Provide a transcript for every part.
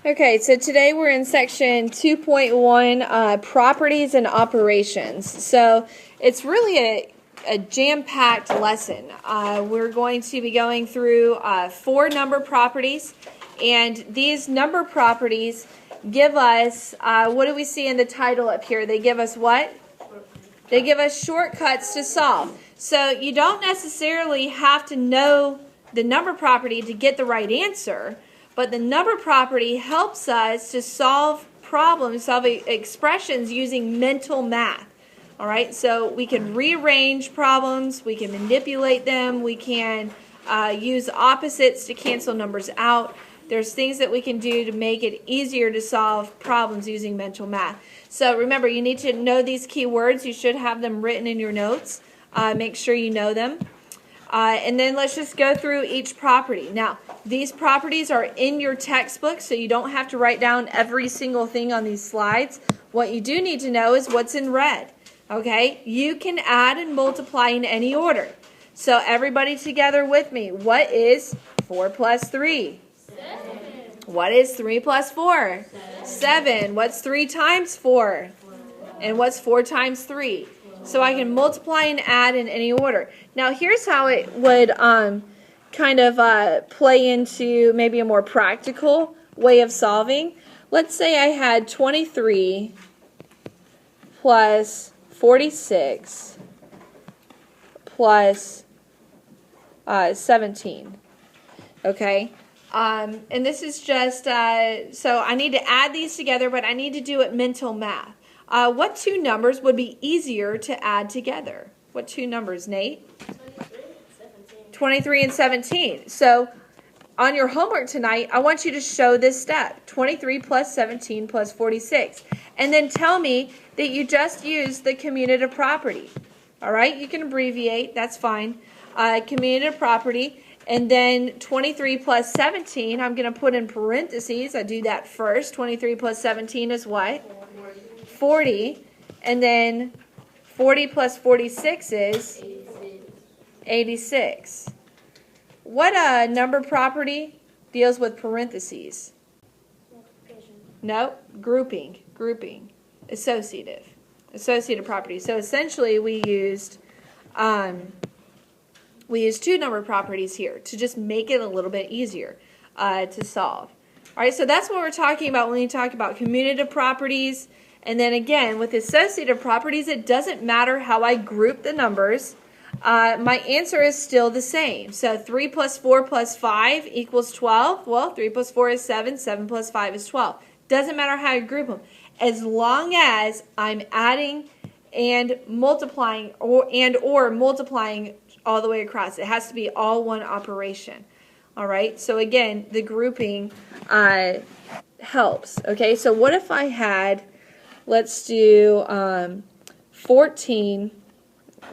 Okay, so today we're in section 2.1, properties and operations. So it's really a jam-packed lesson. We're going to be going through 4 number properties, and these number properties give us, what do we see in the title up here? They give us what? They give us shortcuts to solve. So you don't necessarily have to know the number property to get the right answer. But the number property helps us to solve problems, solve expressions using mental math. All right, so we can rearrange problems, we can manipulate them, we can use opposites to cancel numbers out. There's things that we can do to make it easier to solve problems using mental math. So remember, you need to know these key words. You should have them written in your notes. Make sure you know them. And then let's just go through each property. Now, these properties are in your textbook, so you don't have to write down every single thing on these slides. What you do need to know is what's in red. Okay? You can add and multiply in any order. So everybody together with me. What is 4 plus 3? 7. What is 3 plus 4? 7. What's 3 times 4? And what's 4 times 3? So I can multiply and add in any order. Now here's how it would kind of play into maybe a more practical way of solving. Let's say I had 23 plus 46 plus 17. Okay? And this is just, so I need to add these together, but I need to do it mental math. What 2 numbers would be easier to add together? What 2 numbers, Nate? 23 and 17. So on your homework tonight, I want you to show this step. 23 plus 17 plus 46. And then tell me that you just used the commutative property. All right? You can abbreviate. That's fine. Commutative property. And then 23 plus 17, I'm going to put in parentheses. I do that first. 23 plus 17 is what? 40, and then 40 plus 46 is 86. What number property deals with parentheses? No, grouping. Associative property. So essentially we used 2 number properties here to just make it a little bit easier to solve. All right, so that's what we're talking about when we talk about commutative properties. And then again, with associative properties, it doesn't matter how I group the numbers. My answer is still the same. So 3 plus 4 plus 5 equals 12. Well, 3 plus 4 is 7. 7 plus 5 is 12. Doesn't matter how I group them. As long as I'm adding and multiplying or multiplying all the way across. It has to be all one operation. All right? So again, the grouping helps. Okay, so what if I had... Let's do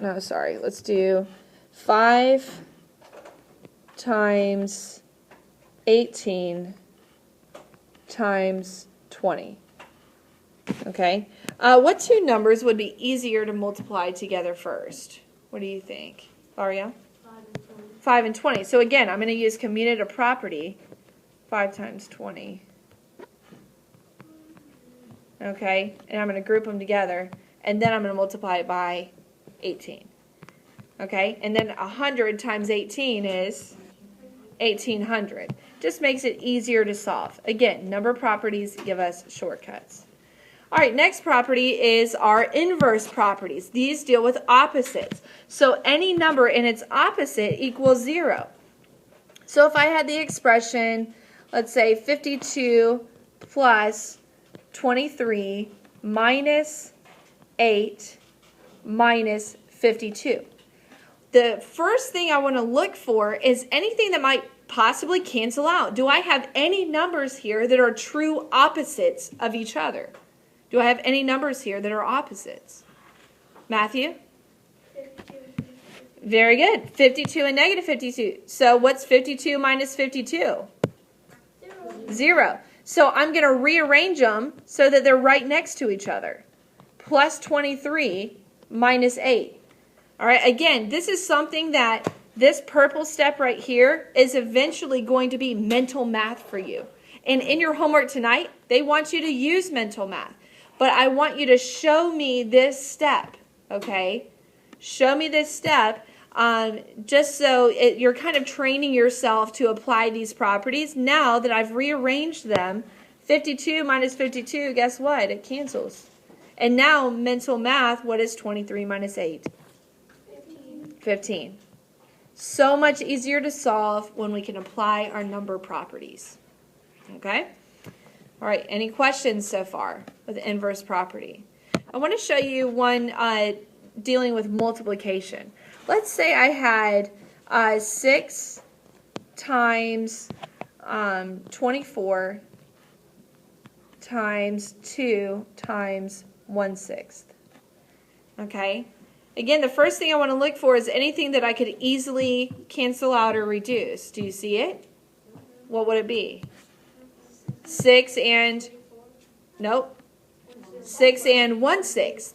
let's do 5 times 18 times 20. Okay? What 2 numbers would be easier to multiply together first? What do you think? Aria? 5 and 20. So again, I'm going to use commutative property. 5 times 20. Okay, and I'm going to group them together, and then I'm going to multiply it by 18. Okay, and then 100 times 18 is 1800. Just makes it easier to solve. Again, number properties give us shortcuts. All right, next property is our inverse properties. These deal with opposites. So any number in its opposite equals 0. So if I had the expression, let's say 52 plus 23 minus 8 minus 52. The first thing I want to look for is anything that might possibly cancel out. Do I have any numbers here that are true opposites of each other? Do I have any numbers here that are opposites? Matthew? 52. Very good. 52 and negative 52. So what's 52 minus 52? 0. So I'm going to rearrange them so that they're right next to each other. Plus 23 minus 8. All right, again, this is something that this purple step right here is eventually going to be mental math for you. And in your homework tonight, they want you to use mental math. But I want you to show me this step, okay? Show me this step, just so you're kind of training yourself to apply these properties. Now that I've rearranged them, 52 minus 52, guess what? It cancels. And now mental math, what is 23 minus 8? 15. So much easier to solve when we can apply our number properties. Okay? All right, any questions so far with inverse property? I want to show you one dealing with multiplication. Let's say I had 6 times 24 times 2 times 1/6. Okay? Again, the first thing I want to look for is anything that I could easily cancel out or reduce. Do you see it? What would it be? 6 and, nope, 6 and 1/6.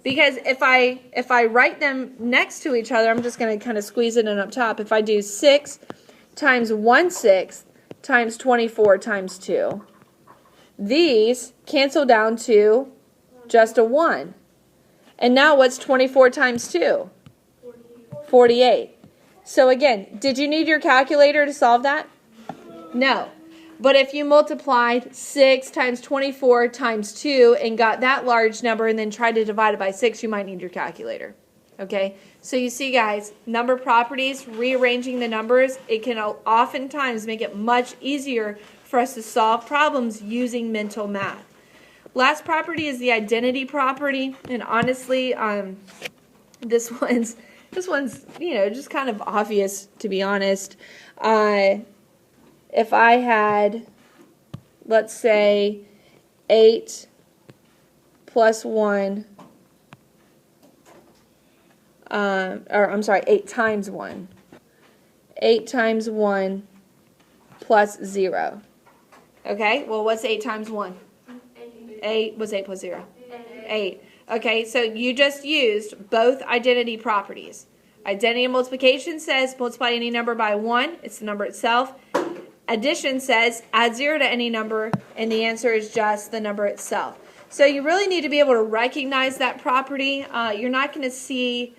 Because if I write them next to each other, I'm just going to kind of squeeze it in up top. If I do 6 times 1/6 times 24 times 2, these cancel down to just a 1. And now what's 24 times 2? 48. So again, did you need your calculator to solve that? No. But if you multiplied 6 times 24 times 2 and got that large number and then tried to divide it by 6, you might need your calculator. Okay? So you see, guys, number properties, rearranging the numbers, it can oftentimes make it much easier for us to solve problems using mental math. Last property is the identity property, and honestly, this one's just kind of obvious, to be honest. If I had, let's say, 8 plus 1, 8 times 1. 8 times 1 plus 0. Okay, well, what's 8 times 1? 8. What's 8 plus 0? 8. Okay, so you just used both identity properties. Identity and multiplication says multiply any number by 1. It's the number itself. Addition says add 0 to any number, and the answer is just the number itself. So you really need to be able to recognize that property. You're not going to see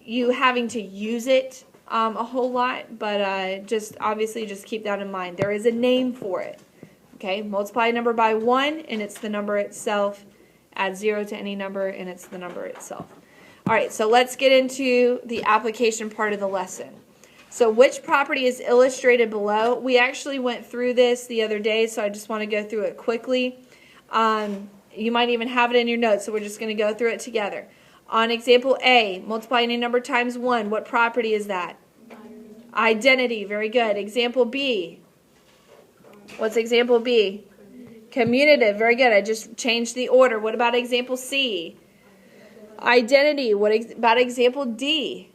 you having to use it a whole lot, but just keep that in mind. There is a name for it. Okay, multiply a number by 1, and it's the number itself. Add 0 to any number, and it's the number itself. All right, so let's get into the application part of the lesson. So which property is illustrated below? We actually went through this the other day, so I just want to go through it quickly. You might even have it in your notes, so we're just going to go through it together. On example A, multiply any number times 1. What property is that? Identity. Very good. Example B. What's example B? Commutative. Very good. I just changed the order. What about example C? Identity. What about example D?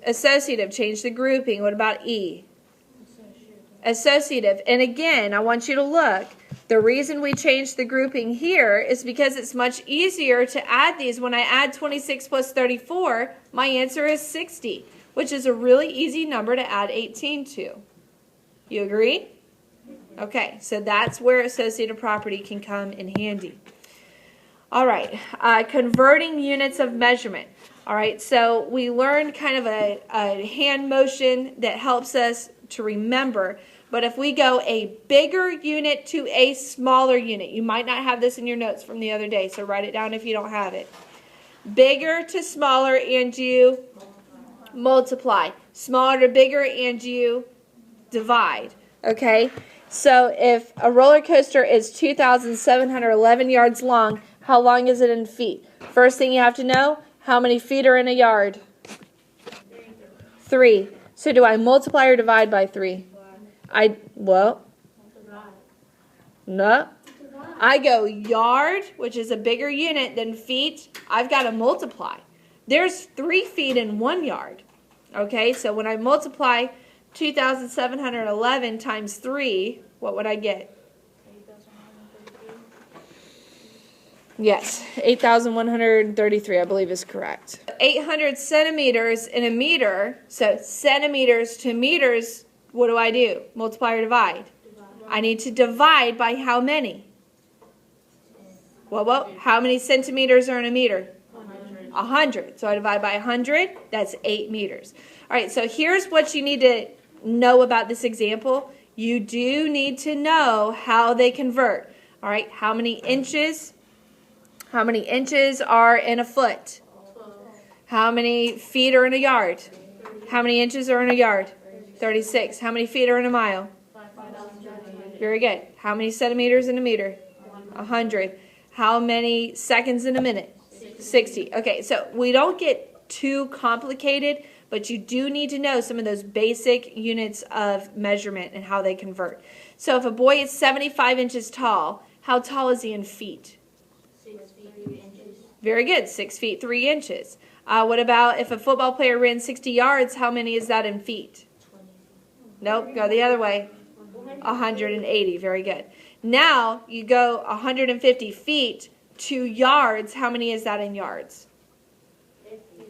Associative. Change the grouping. What about E? Associative. And again, I want you to look. The reason we changed the grouping here is because it's much easier to add these. When I add 26 plus 34, my answer is 60, which is a really easy number to add 18 to. You agree? Okay, so that's where associative property can come in handy. All right, converting units of measurement. All right, so we learned kind of a hand motion that helps us to remember. But if we go a bigger unit to a smaller unit, you might not have this in your notes from the other day, so write it down if you don't have it. Bigger to smaller, and you multiply. Smaller to bigger, and you divide. Okay, so if a roller coaster is 2,711 yards long, how long is it in feet? First thing you have to know, how many feet are in a yard? 3. So do I multiply or divide by 3? No. I go yard, which is a bigger unit than feet. I've got to multiply. There's 3 feet in 1 yard. Okay, so when I multiply 2,711 times 3, what would I get? Yes, 8,133, I believe is correct. 800 centimeters in a meter, so centimeters to meters, what do I do? Multiply or divide? I need to divide by how many? Well, how many centimeters are in a meter? 100. So I divide by 100, that's 8 meters. All right, so here's what you need to know about this example. You do need to know how they convert. All right, how many inches? How many inches are in a foot? How many feet are in a yard? How many inches are in a yard? 36. How many feet are in a mile? Very good. How many centimeters in a meter? 100. How many seconds in a minute? 60. Okay, so we don't get too complicated, but you do need to know some of those basic units of measurement and how they convert. So if a boy is 75 inches tall, how tall is he in feet? 6 feet 3 inches. Very good, 6 feet 3 inches. What about if a football player ran 60 yards, how many is that in feet? 20. Nope, go the other way. 180, very good. Now you go 150 feet to yards, how many is that in yards?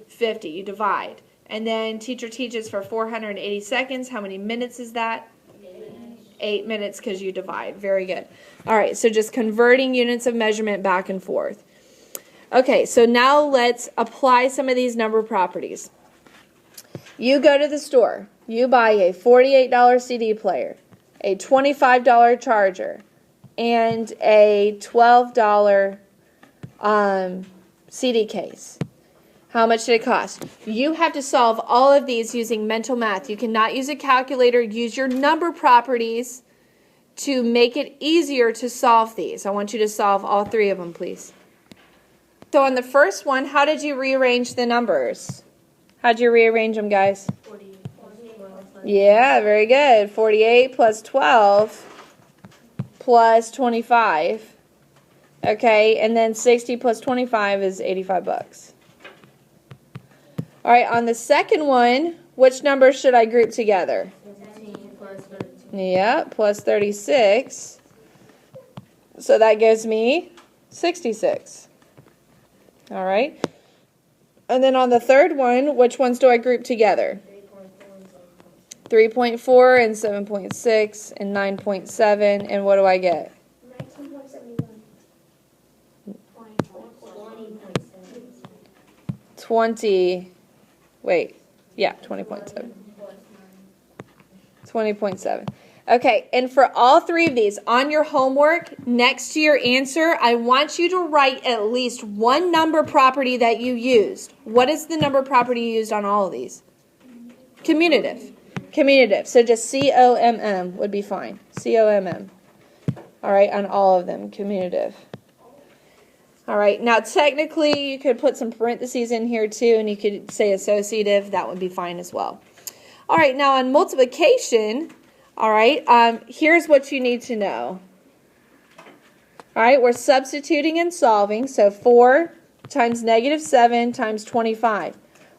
50, you divide. And then teacher teaches for 480 seconds, how many minutes is that? 8 minutes because you divide, very good. All right, so just converting units of measurement back and forth. Okay, so now let's apply some of these number properties. You go to the store, you buy a $48 CD player, a $25 charger, and a $12 CD case. How much did it cost? You have to solve all of these using mental math. You cannot use a calculator. Use your number properties to make it easier to solve these. I want you to solve all 3 of them, please. So on the first one, how did you rearrange the numbers? How did you rearrange them, guys? 48. Yeah, very good. 48 plus 12 plus 25. Okay, and then 60 plus 25 is 85 bucks. All right, on the second one, which numbers should I group together? 17 plus 32. Yeah, plus 36. So that gives me 66. All right. And then on the third one, which ones do I group together? 3.4 and 7.6 and 9.7. And what do I get? 20. Wait. Yeah, 20.7. 20.7. Okay, and for all 3 of these, on your homework, next to your answer, I want you to write at least one number property that you used. What is the number property you used on all of these? Commutative. Commutative. So just C-O-M-M would be fine. C-O-M-M. All right, on all of them, commutative. All right, now technically you could put some parentheses in here too, and you could say associative. That would be fine as well. All right, now on multiplication, all right, here's what you need to know. All right, we're substituting and solving, so 4 times negative 7 times 25.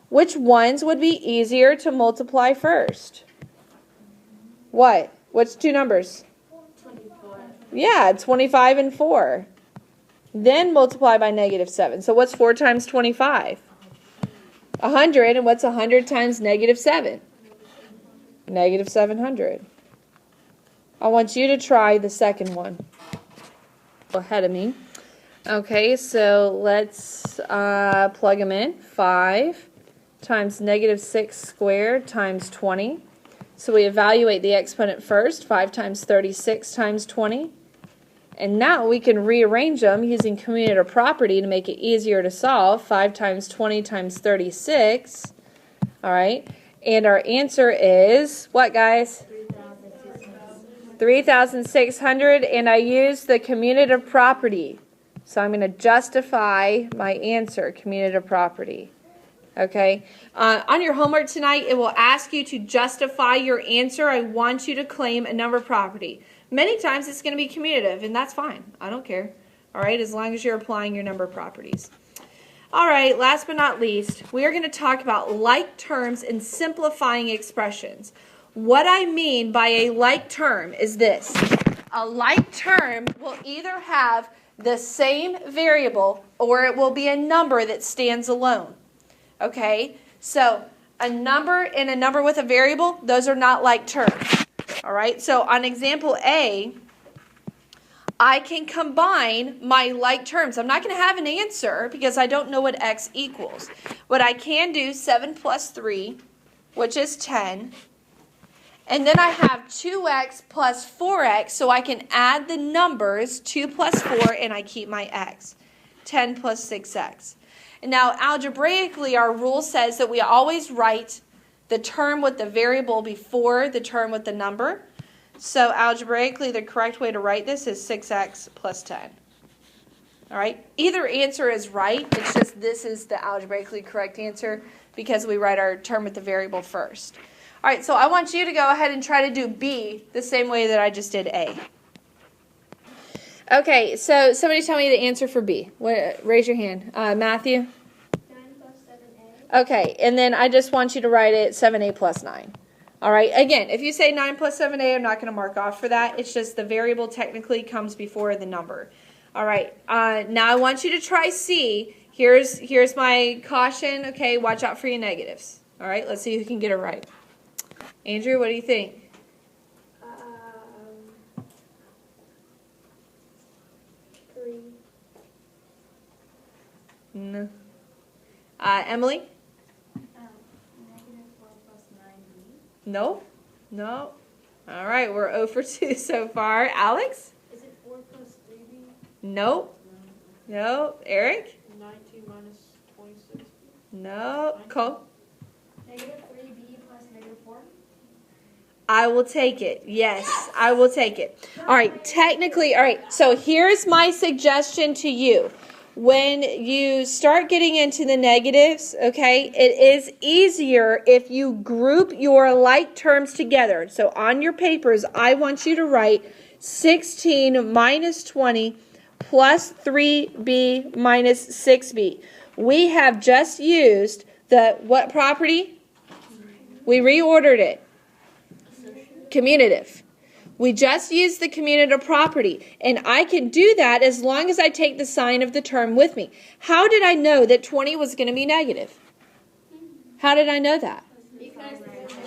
Which ones would be easier to multiply first? What? Which 2 numbers? 24. Yeah, 25 and 4. Then multiply by negative 7. So what's 4 times 25? 100. And what's 100 times negative 7? Negative 700. I want you to try the second one. Ahead of me. Okay, so let's plug them in. 5 times negative 6 squared times 20. So we evaluate the exponent first. 5 times 36 times 20. And now we can rearrange them using commutative property to make it easier to solve. 5 times 20 times 36. All right. And our answer is, what, guys? 3,600. And I used the commutative property. So I'm going to justify my answer, commutative property. Okay. On your homework tonight, it will ask you to justify your answer. I want you to claim a number property. Many times it's going to be commutative, and that's fine. I don't care. All right, as long as you're applying your number properties. All right, last but not least, we are going to talk about like terms and simplifying expressions. What I mean by a like term is this. A like term will either have the same variable or it will be a number that stands alone. Okay, so a number and a number with a variable, those are not like terms. All right, so on example A, I can combine my like terms. I'm not going to have an answer because I don't know what x equals. But I can do 7 plus 3, which is 10. And then I have 2x plus 4x, so I can add the numbers, 2 plus 4, and I keep my x. 10 plus 6x. And now, algebraically, our rule says that we always write the term with the variable before the term with the number. So algebraically, the correct way to write this is 6x plus 10. All right? Either answer is right. It's just this is the algebraically correct answer because we write our term with the variable first. All right, so I want you to go ahead and try to do B the same way that I just did A. Okay, so somebody tell me the answer for B. Raise your hand. Matthew? 9 plus 7a. Okay, and then I just want you to write it 7a plus 9. All right, again, if you say 9 plus 7a, I'm not going to mark off for that. It's just the variable technically comes before the number. All right, now I want you to try C. Here's my caution. Okay, watch out for your negatives. All right, let's see who can get it right. Andrew, what do you think? 3. No. Emily? Negative 4 plus 9b. No? No. All right, we're 0 for 2 so far. Alex? Is it 4 plus 3b? Nope. No. Eric? 19 minus 26. No. Cole? Negative 3b plus negative 4? I will take it. Yes, I will take it. All right, technically, all right, so here's my suggestion to you. When you start getting into the negatives, okay, it is easier if you group your like terms together. So on your papers, I want you to write 16 minus 20 plus 3b minus 6b. We have just used the what property? We reordered it. Commutative. We just used the commutative property, and I can do that as long as I take the sign of the term with me. How did I know that 20 was going to be negative? How did I know that?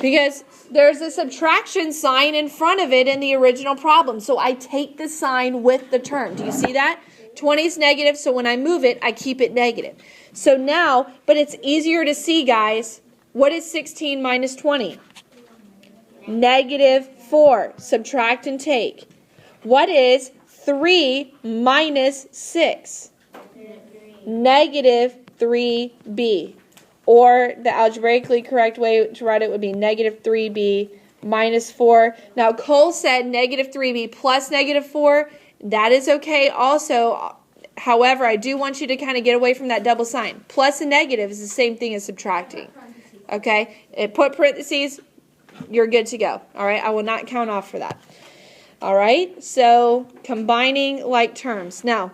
Because there's a subtraction sign in front of it in the original problem, so I take the sign with the term. Do you see that? 20 is negative, so when I move it, I keep it negative. So now, but it's easier to see, guys. What is 16 minus 20? Negative 4. Subtract and take. What is 3 minus 6? Negative 3b. Or the algebraically correct way to write it would be negative 3b minus 4. Now Cole said negative 3b plus negative 4. That is okay also. However, I do want you to kind of get away from that double sign. Plus and negative is the same thing as subtracting. Okay? Put parentheses. You're good to go. All right, I will not count off for that. All right, so combining like terms. Now,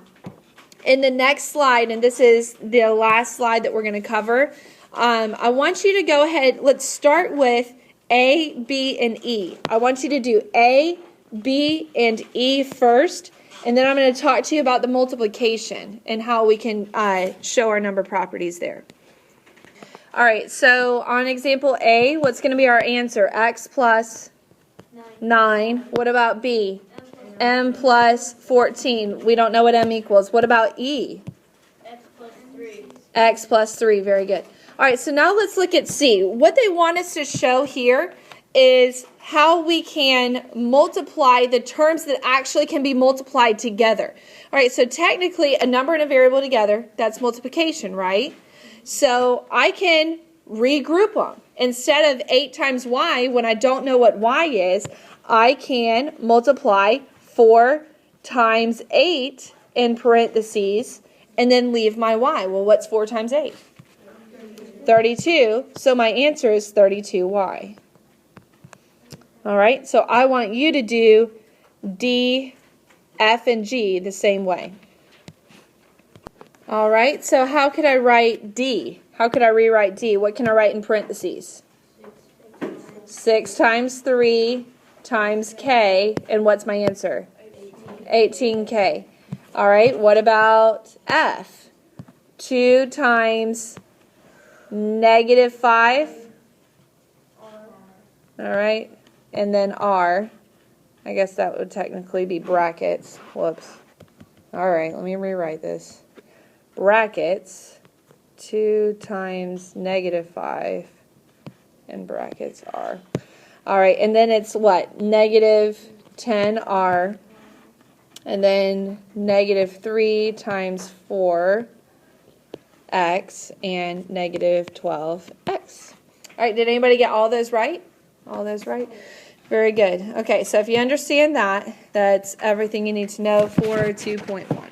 in the next slide, and this is the last slide that we're going to cover, I want you to go ahead. Let's start with A, B, and E. I want you to do A, B, and E first, and then I'm going to talk to you about the multiplication and how we can show our number properties there. All right, so on example A, what's going to be our answer? X plus 9. What about B? M plus 14. We don't know what M equals. What about E? X plus 3. X plus 3. Very good. All right, so now let's look at C. What they want us to show here is how we can multiply the terms that actually can be multiplied together. All right, so technically a number and a variable together, that's multiplication, right? So I can regroup them. Instead of 8 times y, when I don't know what y is, I can multiply 4 times 8 in parentheses and then leave my y. Well, what's 4 times 8? 32. So my answer is 32y. All right, so I want you to do D, F, and G the same way. All right, so how could I write D? How could I rewrite D? What can I write in parentheses? 6 times 3 times K, and what's my answer? 18K. All right, what about F? 2 times negative 5. All right, and then R. I guess that would technically be brackets. Whoops. All right, let me rewrite this. Brackets 2 times -5 and brackets R. All right, and then it's what? -10R, and then -3 times 4x and -12x. All right, did anybody get all those right? All those right? Very good. Okay, so if you understand that, that's everything you need to know for 2.1.